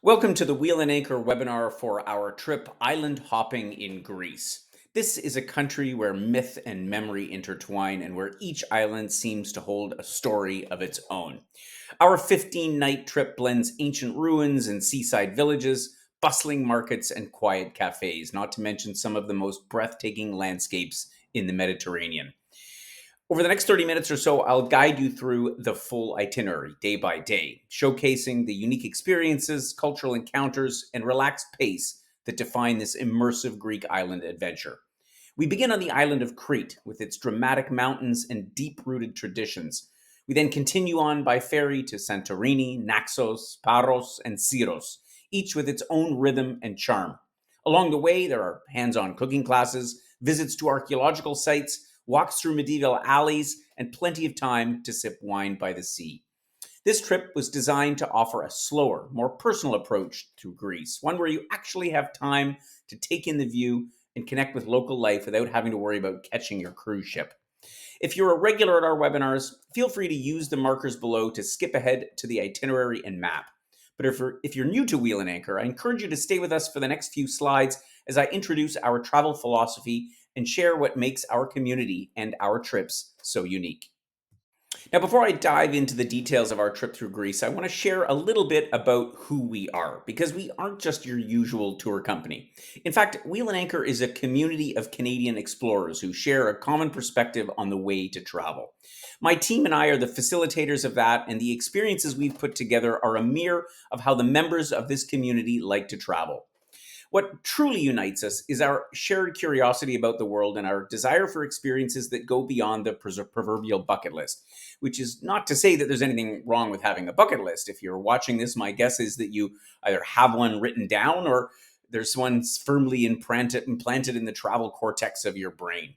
Welcome to the Wheel and Anchor webinar for our trip Island Hopping in Greece. This is a country where myth and memory intertwine and where each island seems to hold a story of its own. Our 15-night trip blends ancient ruins and seaside villages, bustling markets, and quiet cafes, not to mention some of the most breathtaking landscapes in the Mediterranean. Over the next 30 minutes or so, I'll guide you through the full itinerary day by day, showcasing the unique experiences, cultural encounters, and relaxed pace that define this immersive Greek island adventure. We begin on the island of Crete with its dramatic mountains and deep rooted traditions. We then continue on by ferry to Santorini, Naxos, Paros, and Syros, each with its own rhythm and charm. Along the way, there are hands on cooking classes, visits to archaeological sites, walks through medieval alleys, and plenty of time to sip wine by the sea. This trip was designed to offer a slower, more personal approach to Greece, one where you actually have time to take in the view and connect with local life without having to worry about catching your cruise ship. If you're a regular at our webinars, feel free to use the markers below to skip ahead to the itinerary and map. But if you're new to Wheel and Anchor, I encourage you to stay with us for the next few slides as I introduce our travel philosophy and share what makes our community and our trips so unique. Now, before I dive into the details of our trip through Greece, I want to share a little bit about who we are, because we aren't just your usual tour company. In fact, Wheel and Anchor is a community of Canadian explorers who share a common perspective on the way to travel. My team and I are the facilitators of that, and the experiences we've put together are a mirror of how the members of this community like to travel. What truly unites us is our shared curiosity about the world and our desire for experiences that go beyond the proverbial bucket list, which is not to say that there's anything wrong with having a bucket list. If you're watching this, my guess is that you either have one written down or there's one firmly implanted in the travel cortex of your brain.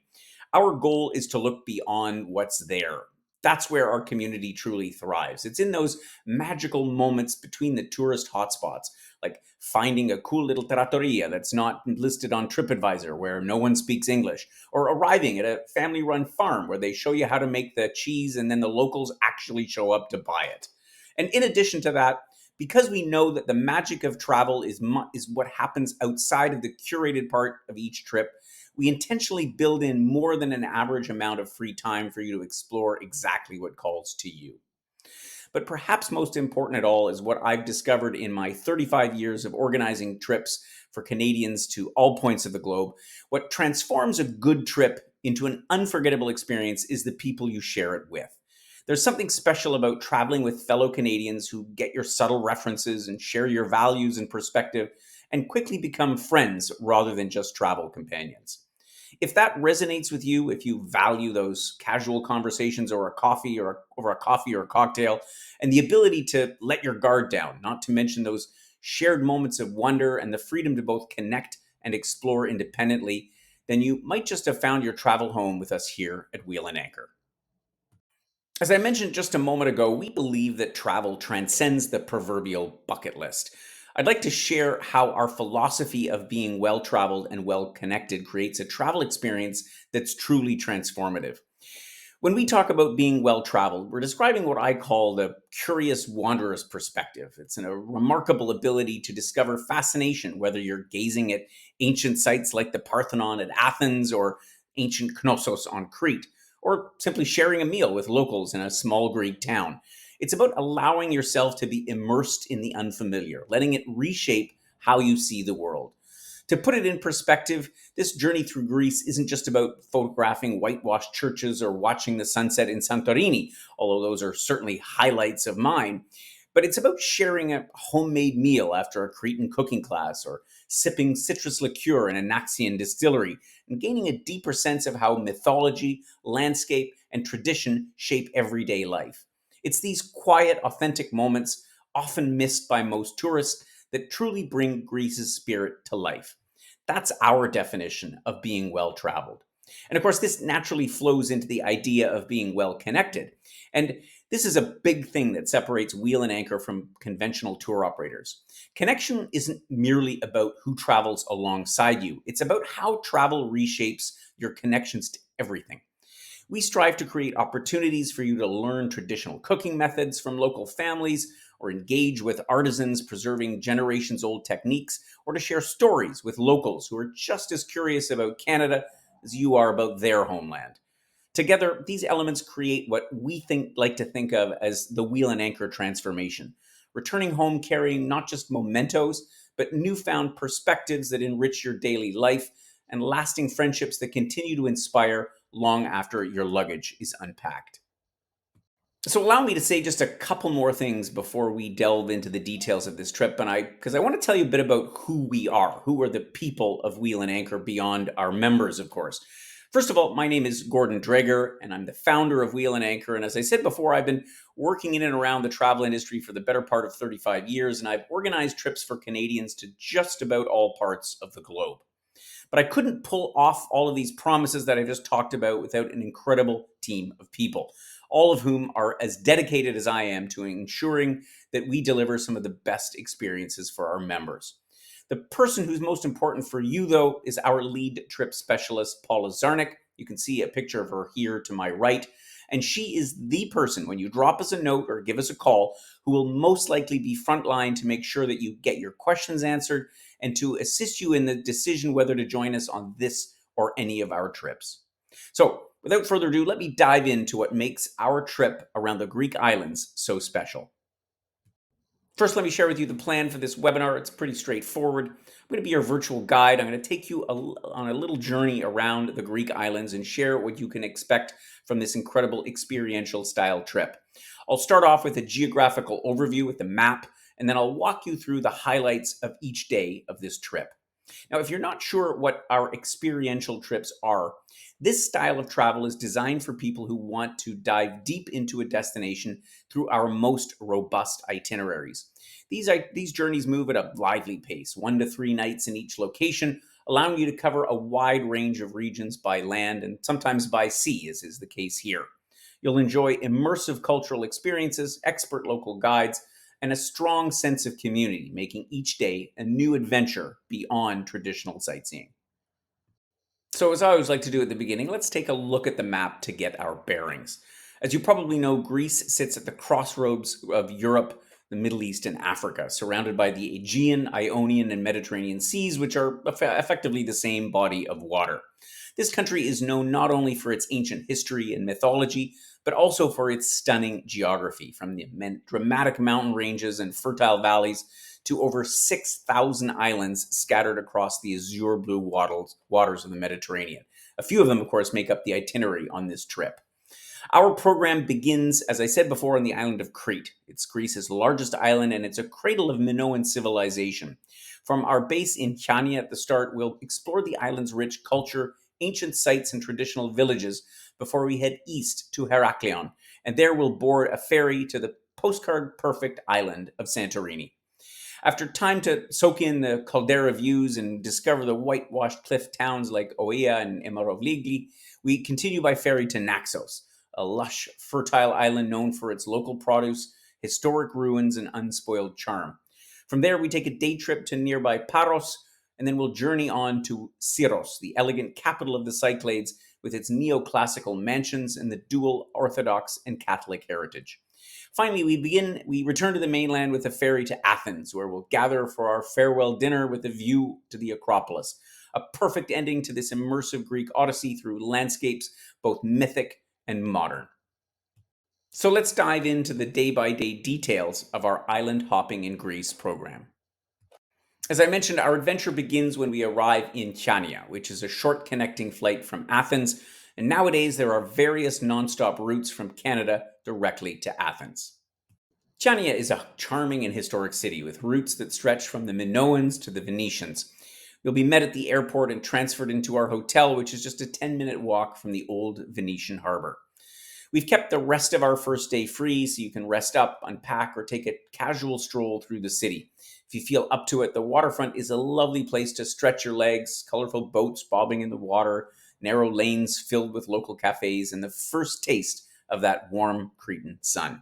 Our goal is to look beyond what's there. That's where our community truly thrives. It's in those magical moments between the tourist hotspots, like finding a cool little trattoria that's not listed on TripAdvisor where no one speaks English, or arriving at a family run farm where they show you how to make the cheese and then the locals actually show up to buy it. And in addition to that, because we know that the magic of travel is what happens outside of the curated part of each trip, we intentionally build in more than an average amount of free time for you to explore exactly what calls to you. But perhaps most important at all is what I've discovered in my 35 years of organizing trips for Canadians to all points of the globe. What transforms a good trip into an unforgettable experience is the people you share it with. There's something special about traveling with fellow Canadians who get your subtle references and share your values and perspective and quickly become friends rather than just travel companions. If that resonates with you, if you value those casual conversations over a coffee or a cocktail, and the ability to let your guard down, not to mention those shared moments of wonder and the freedom to both connect and explore independently, then you might just have found your travel home with us here at Wheel and Anchor. As I mentioned just a moment ago, we believe that travel transcends the proverbial bucket list. I'd like to share how our philosophy of being well traveled and well connected creates a travel experience that's truly transformative. When we talk about being well traveled, we're describing what I call the curious wanderer's perspective. It's a remarkable ability to discover fascination, whether you're gazing at ancient sites like the Parthenon at Athens or ancient Knossos on Crete, or simply sharing a meal with locals in a small Greek town. It's about allowing yourself to be immersed in the unfamiliar, letting it reshape how you see the world. To put it in perspective, this journey through Greece isn't just about photographing whitewashed churches or watching the sunset in Santorini, although those are certainly highlights of mine. But it's about sharing a homemade meal after a Cretan cooking class or sipping citrus liqueur in a Naxian distillery and gaining a deeper sense of how mythology, landscape, and tradition shape everyday life. It's these quiet, authentic moments, often missed by most tourists, that truly bring Greece's spirit to life. That's our definition of being well traveled. And of course, this naturally flows into the idea of being well connected. And this is a big thing that separates Wheel and Anchor from conventional tour operators. Connection isn't merely about who travels alongside you, it's about how travel reshapes your connections to everything. We strive to create opportunities for you to learn traditional cooking methods from local families, or engage with artisans preserving generations old techniques, or to share stories with locals who are just as curious about Canada as you are about their homeland. Together, these elements create what we like to think of as the wheel and anchor transformation, returning home carrying not just mementos, but newfound perspectives that enrich your daily life and lasting friendships that continue to inspire long after your luggage is unpacked. So allow me to say just a couple more things before we delve into the details of this trip, and because I want to tell you a bit about who are the people of Wheel and Anchor beyond our members, of course. First of all, my name is Gordon Dreger, and I'm the founder of Wheel and Anchor. And as I said before, I've been working in and around the travel industry for the better part of 35 years, and I've organized trips for Canadians to just about all parts of the globe. But I couldn't pull off all of these promises that I just talked about without an incredible team of people, all of whom are as dedicated as I am to ensuring that we deliver some of the best experiences for our members. The person who's most important for you, though, is our lead trip specialist, Paula Zarnik. You can see a picture of her here to my right. And she is the person, when you drop us a note or give us a call, who will most likely be frontline to make sure that you get your questions answered and to assist you in the decision whether to join us on this or any of our trips. So, without further ado, let me dive into what makes our trip around the Greek islands so special. First, let me share with you the plan for this webinar. It's pretty straightforward. I'm going to be your virtual guide. I'm going to take you on a little journey around the Greek islands and share what you can expect from this incredible experiential style trip. I'll start off with a geographical overview with the map, and then I'll walk you through the highlights of each day of this trip. Now, if you're not sure what our experiential trips are, this style of travel is designed for people who want to dive deep into a destination through our most robust itineraries. These journeys move at a lively pace, 1 to 3 nights in each location, allowing you to cover a wide range of regions by land and sometimes by sea, as is the case here. You'll enjoy immersive cultural experiences, expert local guides, and a strong sense of community, making each day a new adventure beyond traditional sightseeing. So, as I always like to do at the beginning, let's take a look at the map to get our bearings. As you probably know, Greece sits at the crossroads of Europe, the Middle East, and Africa, surrounded by the Aegean, Ionian, and Mediterranean seas, which are effectively the same body of water. This country is known not only for its ancient history and mythology, but also for its stunning geography, from the dramatic mountain ranges and fertile valleys to over 6,000 islands scattered across the azure blue waters of the Mediterranean. A few of them, of course, make up the itinerary on this trip. Our program begins, as I said before, on the island of Crete. It's Greece's largest island, and it's a cradle of Minoan civilization. From our base in Chania at the start, we'll explore the island's rich culture, ancient sites, and traditional villages before we head east to Heraklion, and there we'll board a ferry to the postcard-perfect island of Santorini. After time to soak in the caldera views and discover the whitewashed cliff towns like Oia and Emarovligli, we continue by ferry to Naxos, a lush, fertile island known for its local produce, historic ruins, and unspoiled charm. From there, we take a day trip to nearby Paros, and then we'll journey on to Syros, the elegant capital of the Cyclades, with its neoclassical mansions and the dual Orthodox and Catholic heritage. Finally, we return to the mainland with a ferry to Athens, where we'll gather for our farewell dinner with a view to the Acropolis. A perfect ending to this immersive Greek odyssey through landscapes both mythic and modern. So let's dive into the day-by-day details of our Island Hopping in Greece program. As I mentioned, our adventure begins when we arrive in Chania, which is a short connecting flight from Athens, and nowadays there are various nonstop routes from Canada directly to Athens. Chania is a charming and historic city with routes that stretch from the Minoans to the Venetians. You'll be met at the airport and transferred into our hotel, which is just a 10-minute walk from the old Venetian harbor. We've kept the rest of our first day free so you can rest up, unpack, or take a casual stroll through the city. If you feel up to it, the waterfront is a lovely place to stretch your legs, colorful boats bobbing in the water, narrow lanes filled with local cafes, and the first taste of that warm Cretan sun.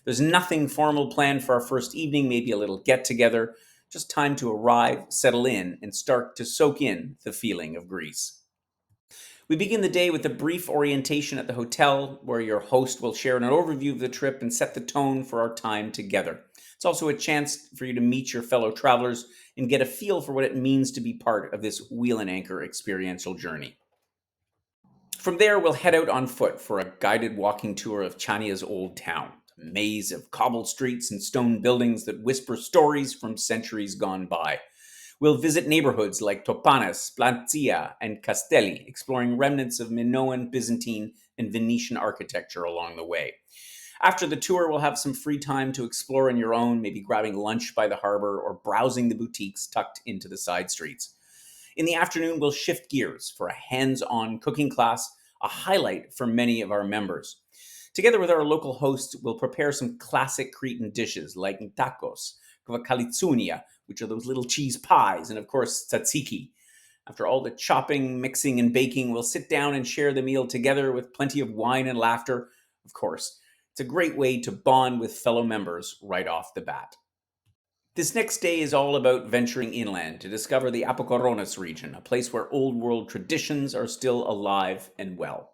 There's nothing formal planned for our first evening, maybe a little get-together, just time to arrive, settle in, and start to soak in the feeling of Greece. We begin the day with a brief orientation at the hotel, where your host will share an overview of the trip and set the tone for our time together. It's also a chance for you to meet your fellow travelers and get a feel for what it means to be part of this wheel and anchor experiential journey. From there, we'll head out on foot for a guided walking tour of Chania's old town, a maze of cobbled streets and stone buildings that whisper stories from centuries gone by. We'll visit neighborhoods like Topanes, Plantia, and Castelli, exploring remnants of Minoan, Byzantine, and Venetian architecture along the way. After the tour, we'll have some free time to explore on your own, maybe grabbing lunch by the harbor or browsing the boutiques tucked into the side streets. In the afternoon, we'll shift gears for a hands on cooking class, a highlight for many of our members. Together with our local host, we'll prepare some classic Cretan dishes like tacos, kalitsunia, which are those little cheese pies, and of course, tzatziki. After all the chopping, mixing, and baking, we'll sit down and share the meal together with plenty of wine and laughter. Of course, it's a great way to bond with fellow members right off the bat. This next day is all about venturing inland to discover the Apokoronis region, a place where old world traditions are still alive and well.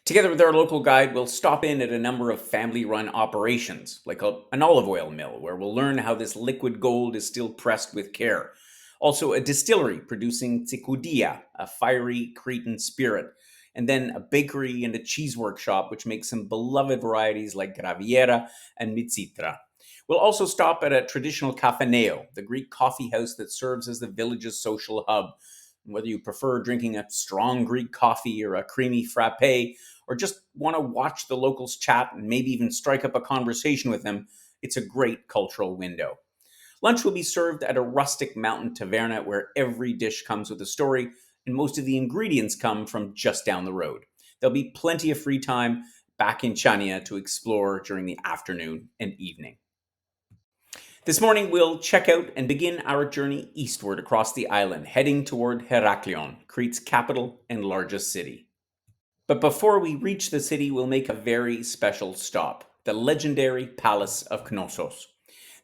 Together with our local guide, we'll stop in at a number of family run operations, like an olive oil mill, where we'll learn how this liquid gold is still pressed with care. Also, a distillery producing tsikudia, a fiery Cretan spirit, and then a bakery and a cheese workshop, which makes some beloved varieties like graviera and mitsitra. We'll also stop at a traditional cafeneo, the Greek coffee house that serves as the village's social hub. Whether you prefer drinking a strong Greek coffee or a creamy frappe, or just want to watch the locals chat and maybe even strike up a conversation with them, it's a great cultural window. Lunch will be served at a rustic mountain taverna where every dish comes with a story, and most of the ingredients come from just down the road. There'll be plenty of free time back in Chania to explore during the afternoon and evening. This morning, we'll check out and begin our journey eastward across the island, heading toward Heraklion, Crete's capital and largest city. But before we reach the city, we'll make a very special stop, the legendary Palace of Knossos.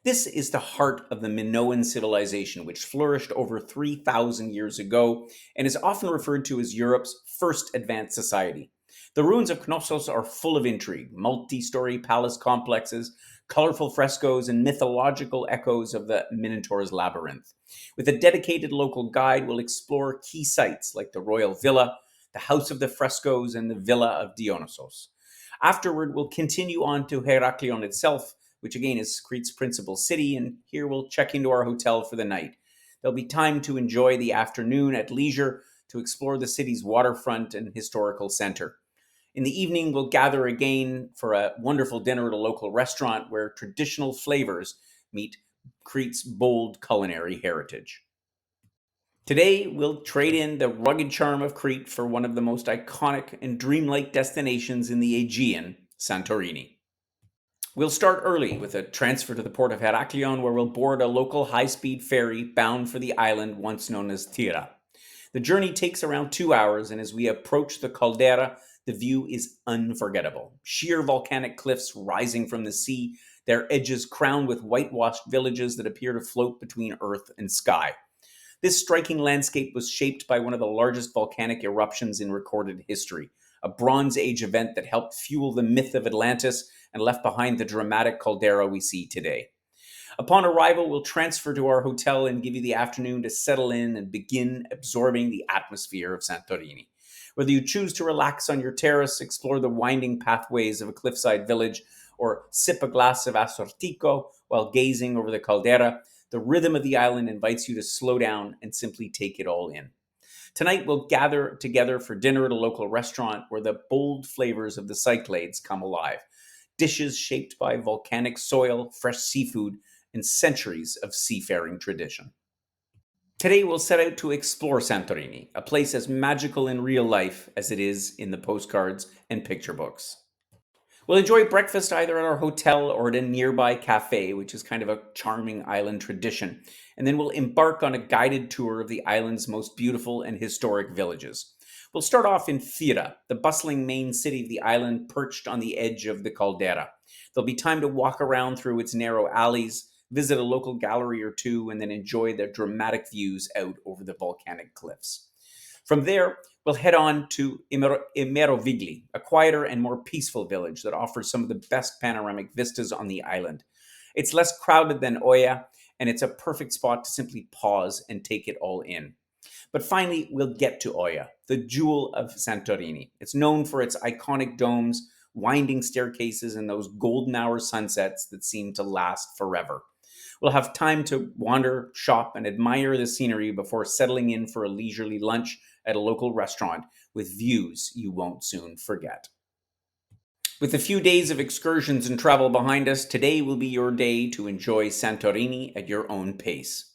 This is the heart of the Minoan civilization, which flourished over 3,000 years ago and is often referred to as Europe's first advanced society. The ruins of Knossos are full of intrigue, multi-story palace complexes, colorful frescoes, and mythological echoes of the Minotaur's labyrinth. With a dedicated local guide, we'll explore key sites like the Royal Villa, the House of the Frescoes, and the Villa of Dionysos. Afterward, we'll continue on to Heraklion itself, which again is Crete's principal city, and here we'll check into our hotel for the night. There'll be time to enjoy the afternoon at leisure to explore the city's waterfront and historical center. In the evening, we'll gather again for a wonderful dinner at a local restaurant where traditional flavors meet Crete's bold culinary heritage. Today, we'll trade in the rugged charm of Crete for one of the most iconic and dreamlike destinations in the Aegean, Santorini. We'll start early with a transfer to the port of Heraklion, where we'll board a local high-speed ferry bound for the island once known as Tira. The journey takes around 2 hours, and as we approach the caldera, the view is unforgettable. Sheer volcanic cliffs rising from the sea, their edges crowned with whitewashed villages that appear to float between earth and sky. This striking landscape was shaped by one of the largest volcanic eruptions in recorded history, a Bronze Age event that helped fuel the myth of Atlantis and left behind the dramatic caldera we see today. Upon arrival, we'll transfer to our hotel and give you the afternoon to settle in and begin absorbing the atmosphere of Santorini. Whether you choose to relax on your terrace, explore the winding pathways of a cliffside village, or sip a glass of assortico while gazing over the caldera, the rhythm of the island invites you to slow down and simply take it all in. Tonight, we'll gather together for dinner at a local restaurant where the bold flavors of the Cyclades come alive. Dishes shaped by volcanic soil, fresh seafood, and centuries of seafaring tradition. Today, we'll set out to explore Santorini, a place as magical in real life as it is in the postcards and picture books. We'll enjoy breakfast either at our hotel or at a nearby cafe, which is kind of a charming island tradition. And then we'll embark on a guided tour of the island's most beautiful and historic villages. We'll start off in Fira, the bustling main city of the island perched on the edge of the caldera. There'll be time to walk around through its narrow alleys, visit a local gallery or two, and then enjoy the dramatic views out over the volcanic cliffs. From there, we'll head on to Immerovigli, a quieter and more peaceful village that offers some of the best panoramic vistas on the island. It's less crowded than Oya, and it's a perfect spot to simply pause and take it all in. But finally, we'll get to Oya, the jewel of Santorini. It's known for its iconic domes, winding staircases, and those golden hour sunsets that seem to last forever. We'll have time to wander, shop, and admire the scenery before settling in for a leisurely lunch at a local restaurant with views you won't soon forget. With a few days of excursions and travel behind us, today will be your day to enjoy Santorini at your own pace.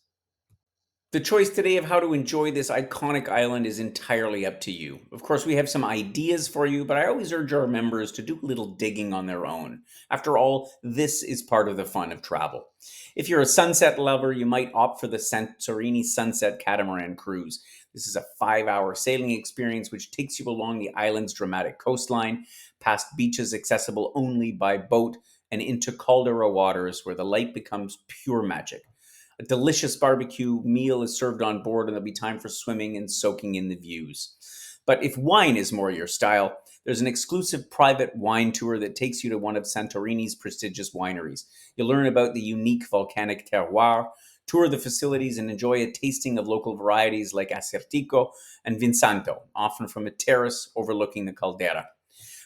The choice today of how to enjoy this iconic island is entirely up to you. Of course, we have some ideas for you, but I always urge our members to do a little digging on their own. After all, this is part of the fun of travel. If you're a sunset lover, you might opt for the Santorini Sunset Catamaran Cruise. This is a 5-hour sailing experience which takes you along the island's dramatic coastline, past beaches accessible only by boat, and into caldera waters where the light becomes pure magic. A delicious barbecue meal is served on board, and there'll be time for swimming and soaking in the views. But if wine is more your style, there's an exclusive private wine tour that takes you to one of Santorini's prestigious wineries. You'll learn about the unique volcanic terroir, tour the facilities, and enjoy a tasting of local varieties like Acertico and Vinsanto, often from a terrace overlooking the caldera.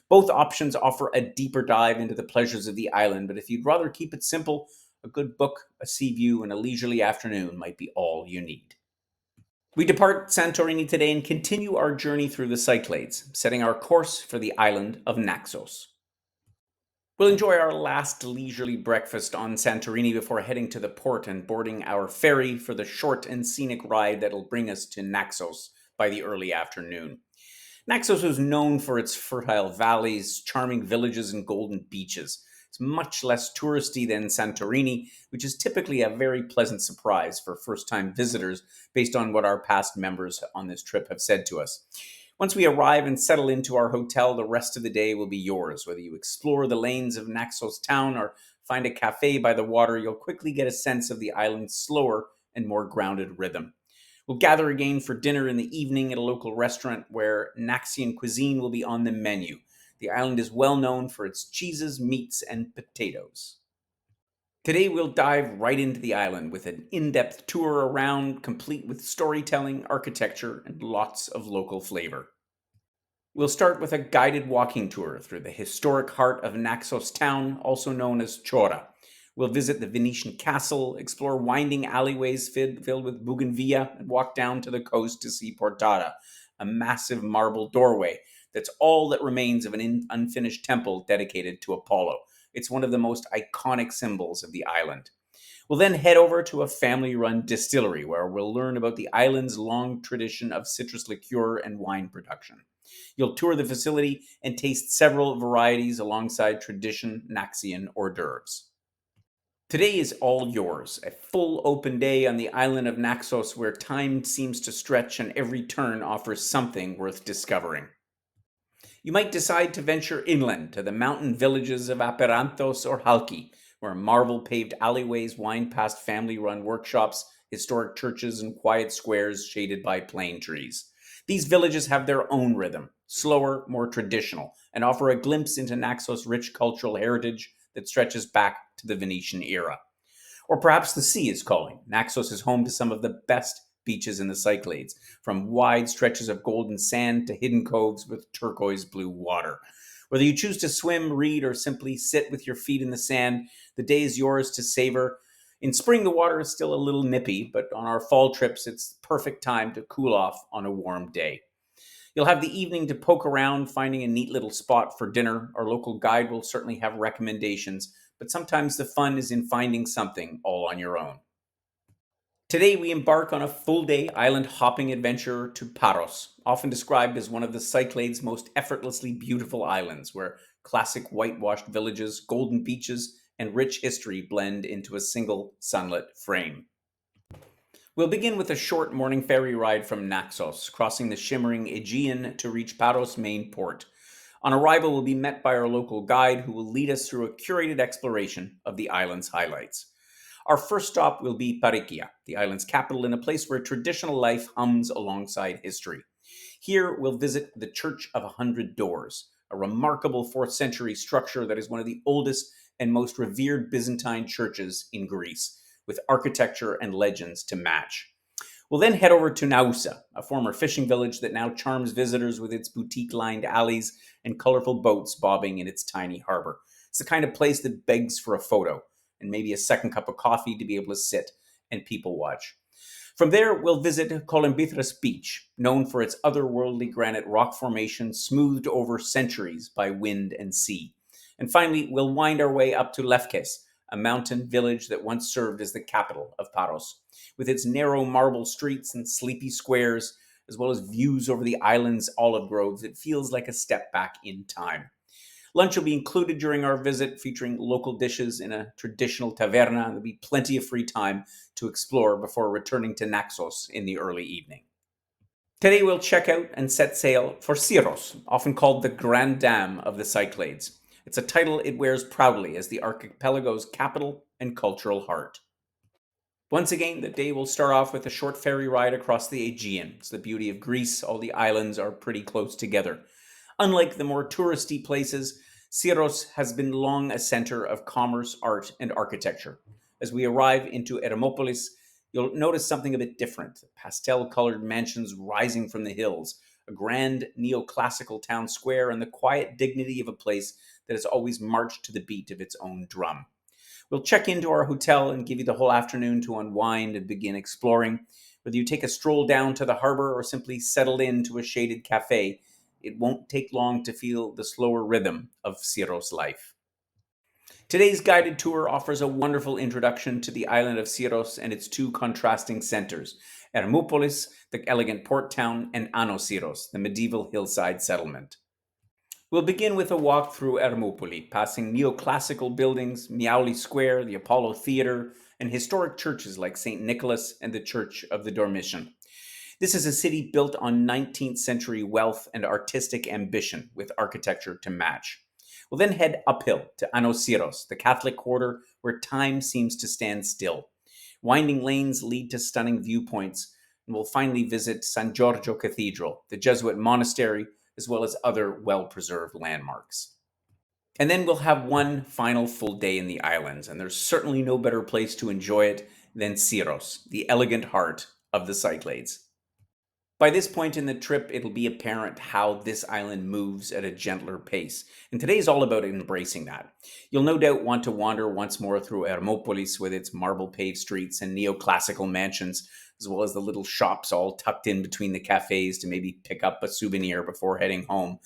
Both options offer a deeper dive into the pleasures of the island, but if you'd rather keep it simple, a good book, a sea view, and a leisurely afternoon might be all you need. We depart Santorini today and continue our journey through the Cyclades, setting our course for the island of Naxos. We'll enjoy our last leisurely breakfast on Santorini before heading to the port and boarding our ferry for the short and scenic ride that'll bring us to Naxos by the early afternoon. Naxos was known for its fertile valleys, charming villages, and golden beaches. It's much less touristy than Santorini, which is typically a very pleasant surprise for first time visitors based on what our past members on this trip have said to us. Once we arrive and settle into our hotel, the rest of the day will be yours. Whether you explore the lanes of Naxos town or find a cafe by the water, you'll quickly get a sense of the island's slower and more grounded rhythm. We'll gather again for dinner in the evening at a local restaurant where Naxian cuisine will be on the menu. The island is well known for its cheeses, meats, and potatoes. Today we'll dive right into the island with an in-depth tour around, complete with storytelling, architecture, and lots of local flavor. We'll start with a guided walking tour through the historic heart of Naxos town, also known as Chora. We'll visit the Venetian castle, explore winding alleyways filled with bougainvillea, and walk down to the coast to see Portada, a massive marble doorway that's all that remains of an unfinished temple dedicated to Apollo. It's one of the most iconic symbols of the island. We'll then head over to a family-run distillery where we'll learn about the island's long tradition of citrus liqueur and wine production. You'll tour the facility and taste several varieties alongside tradition Naxian hors d'oeuvres. Today is all yours, a full open day on the island of Naxos where time seems to stretch and every turn offers something worth discovering. You might decide to venture inland to the mountain villages of Aperanthos or Halki, where marble-paved alleyways wind past family-run workshops, historic churches, and quiet squares shaded by plane trees. These villages have their own rhythm, slower, more traditional, and offer a glimpse into Naxos' rich cultural heritage that stretches back to the Venetian era. Or perhaps the sea is calling. Naxos is home to some of the best beaches in the Cyclades, from wide stretches of golden sand to hidden coves with turquoise blue water. Whether you choose to swim, read, or simply sit with your feet in the sand, the day is yours to savor. In spring, the water is still a little nippy, but on our fall trips, it's the perfect time to cool off on a warm day. You'll have the evening to poke around, finding a neat little spot for dinner. Our local guide will certainly have recommendations, but sometimes the fun is in finding something all on your own. Today, we embark on a full-day island hopping adventure to Paros, often described as one of the Cyclades' most effortlessly beautiful islands, where classic whitewashed villages, golden beaches, and rich history blend into a single sunlit frame. We'll begin with a short morning ferry ride from Naxos, crossing the shimmering Aegean to reach Paros' main port. On arrival, we'll be met by our local guide who will lead us through a curated exploration of the island's highlights. Our first stop will be Parikia, the island's capital, in a place where traditional life hums alongside history. Here, we'll visit the Church of 100 Doors, a remarkable 4th century structure that is one of the oldest and most revered Byzantine churches in Greece, with architecture and legends to match. We'll then head over to Naousa, a former fishing village that now charms visitors with its boutique-lined alleys and colorful boats bobbing in its tiny harbor. It's the kind of place that begs for a photo and maybe a second cup of coffee to be able to sit and people watch. From there, we'll visit Kolombithras Beach, known for its otherworldly granite rock formation smoothed over centuries by wind and sea. And finally, we'll wind our way up to Lefkes, a mountain village that once served as the capital of Paros. With its narrow marble streets and sleepy squares, as well as views over the island's olive groves, it feels like a step back in time. Lunch will be included during our visit, featuring local dishes in a traditional taverna. There'll be plenty of free time to explore before returning to Naxos in the early evening. Today we'll check out and set sail for Syros, often called the Grand Dame of the Cyclades. It's a title it wears proudly as the archipelago's capital and cultural heart. Once again, the day will start off with a short ferry ride across the Aegean. It's the beauty of Greece, all the islands are pretty close together. Unlike the more touristy places, Syros has been long a center of commerce, art, and architecture. As we arrive into Ermopolis, you'll notice something a bit different. Pastel-colored mansions rising from the hills, a grand neoclassical town square, and the quiet dignity of a place that has always marched to the beat of its own drum. We'll check into our hotel and give you the whole afternoon to unwind and begin exploring. Whether you take a stroll down to the harbor or simply settle into a shaded cafe, it won't take long to feel the slower rhythm of Syros life. Today's guided tour offers a wonderful introduction to the island of Syros and its two contrasting centers, Ermopolis, the elegant port town, and Syros, the medieval hillside settlement. We'll begin with a walk through Ermopoli, passing neoclassical buildings, Miauli Square, the Apollo Theater, and historic churches like St. Nicholas and the Church of the Dormition. This is a city built on 19th century wealth and artistic ambition, with architecture to match. We'll then head uphill to Syros, the Catholic quarter where time seems to stand still. Winding lanes lead to stunning viewpoints, and we'll finally visit San Giorgio Cathedral, the Jesuit monastery, as well as other well-preserved landmarks. And then we'll have one final full day in the islands, and there's certainly no better place to enjoy it than Syros, the elegant heart of the Cyclades. By this point in the trip, it'll be apparent how this island moves at a gentler pace, and today's all about embracing that. You'll no doubt want to wander once more through Ermopolis with its marble-paved streets and neoclassical mansions, as well as the little shops all tucked in between the cafes to maybe pick up a souvenir before heading home.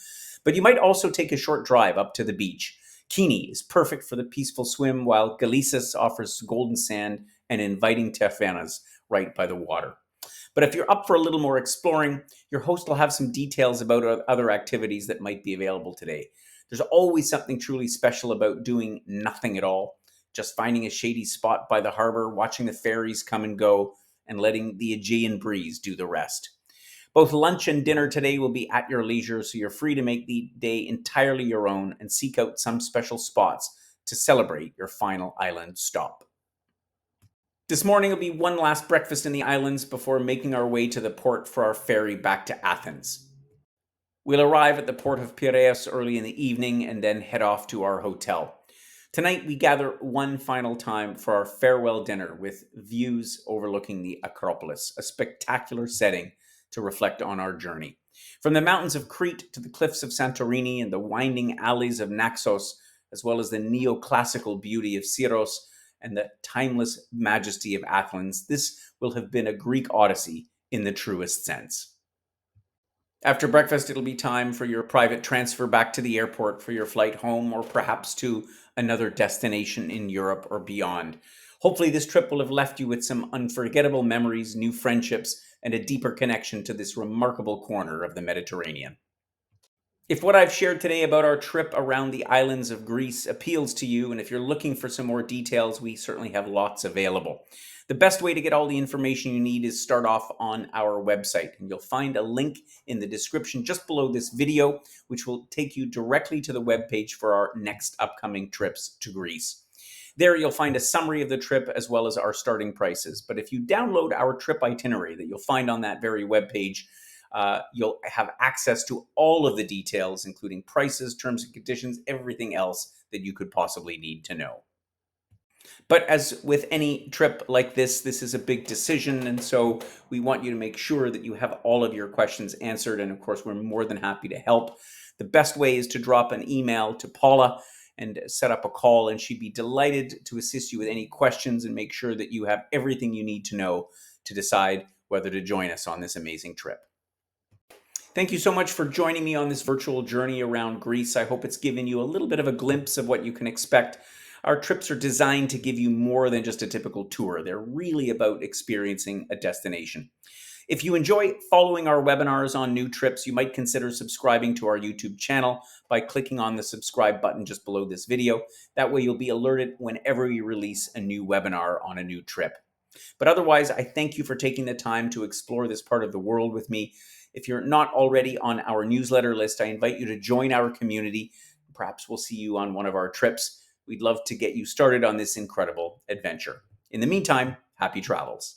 But you might also take a short drive up to the beach. Kini is perfect for the peaceful swim, while Galicis offers golden sand and inviting tavernas right by the water. But if you're up for a little more exploring, your host will have some details about other activities that might be available today. There's always something truly special about doing nothing at all, just finding a shady spot by the harbor, watching the ferries come and go, and letting the Aegean breeze do the rest. Both lunch and dinner today will be at your leisure, so you're free to make the day entirely your own and seek out some special spots to celebrate your final island stop. This morning will be one last breakfast in the islands before making our way to the port for our ferry back to Athens. We'll arrive at the port of Piraeus early in the evening and then head off to our hotel. Tonight we gather one final time for our farewell dinner with views overlooking the Acropolis, a spectacular setting to reflect on our journey. From the mountains of Crete to the cliffs of Santorini and the winding alleys of Naxos, as well as the neoclassical beauty of Syros and the timeless majesty of Athens, this will have been a Greek odyssey in the truest sense. After breakfast, it'll be time for your private transfer back to the airport for your flight home, or perhaps to another destination in Europe or beyond. Hopefully this trip will have left you with some unforgettable memories, new friendships, and a deeper connection to this remarkable corner of the Mediterranean. If what I've shared today about our trip around the islands of Greece appeals to you, and if you're looking for some more details, we certainly have lots available. The best way to get all the information you need is start off on our website, and you'll find a link in the description just below this video, which will take you directly to the webpage for our next upcoming trips to Greece. There you'll find a summary of the trip as well as our starting prices. But if you download our trip itinerary that you'll find on that very webpage, You'll have access to all of the details, including prices, terms and conditions, everything else that you could possibly need to know. But as with any trip like this is a big decision. And so we want you to make sure that you have all of your questions answered. And of course, we're more than happy to help. The best way is to drop an email to Paula and set up a call, and she'd be delighted to assist you with any questions and make sure that you have everything you need to know to decide whether to join us on this amazing trip. Thank you so much for joining me on this virtual journey around Greece. I hope it's given you a little bit of a glimpse of what you can expect. Our trips are designed to give you more than just a typical tour. They're really about experiencing a destination. If you enjoy following our webinars on new trips, you might consider subscribing to our YouTube channel by clicking on the subscribe button just below this video. That way you'll be alerted whenever we release a new webinar on a new trip. But otherwise, I thank you for taking the time to explore this part of the world with me. If you're not already on our newsletter list, I invite you to join our community. Perhaps we'll see you on one of our trips. We'd love to get you started on this incredible adventure. In the meantime, happy travels.